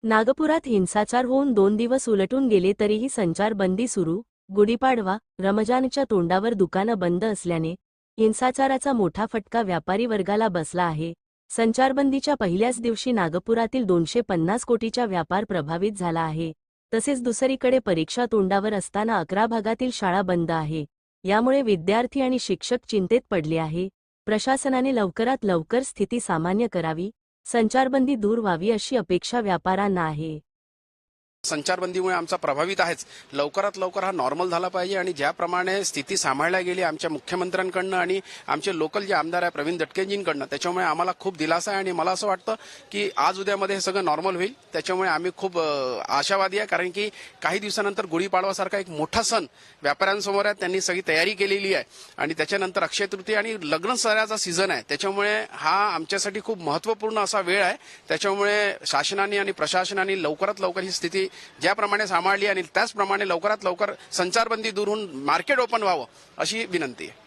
नागपुरात हिंसाचार होऊन 2 दिवस उलटून गेले तरीही संचारबंदी सुरू. गुढीपाडवा, रमजानच्या तोंडावर दुकानं बंद असल्याने हिंसाचाराचा मोठा फटका व्यापारी वर्गाला बसला आहे. संचारबंदीच्या पहिल्याच दिवशी नागपुरातील 250 कोटीचा व्यापार प्रभावित झाला आहे. तसेच दुसरीकडे परीक्षा तोंडावर असताना 11 भागातील शाळा बंद आहे. यामुळे विद्यार्थी आणि शिक्षक चिंतेत पडले आहे. प्रशासनाने लवकरात लवकर स्थिती सामान्य करावी, संचारबंदी दूर व्हावी अशी अपेक्षा व्यापाऱ्यांना आहे. संचारबंदीमुळे आमचा प्रभावित आहेच. लवकरात लवकर हा नॉर्मल झाला पाहिजे आणि ज्याप्रमाणे स्थिती सांभाळल्या गेली आमच्या मुख्यमंत्र्यांकडनं आणि आमचे लोकल जे आमदार आहे प्रवीण दटकेजींकडनं, त्याच्यामुळे आम्हाला खूप दिलासा आहे आणि मला असं वाटतं की आज उद्यामध्ये हे सगळं नॉर्मल होईल. त्याच्यामुळे आम्ही खूप आशावादी आहे, कारण की काही दिवसानंतर गुढीपाडवासारखा एक मोठा सण व्यापाऱ्यांसमोर आहे. त्यांनी सगळी तयारी केलेली आहे आणि त्याच्यानंतर अक्षय तृतीया आणि लग्न सणाचा सीझन आहे. त्याच्यामुळे हा आमच्यासाठी खूप महत्त्वपूर्ण असा वेळ आहे. त्याच्यामुळे शासनाने आणि प्रशासनाने लवकरात लवकर ही स्थिती ज्याप्रमाणे सांभाळली आणि त्याचप्रमाणे लवकरात लवकर संचारबंदी दूर होऊन मार्केट ओपन व्हावं अशी विनंती आहे.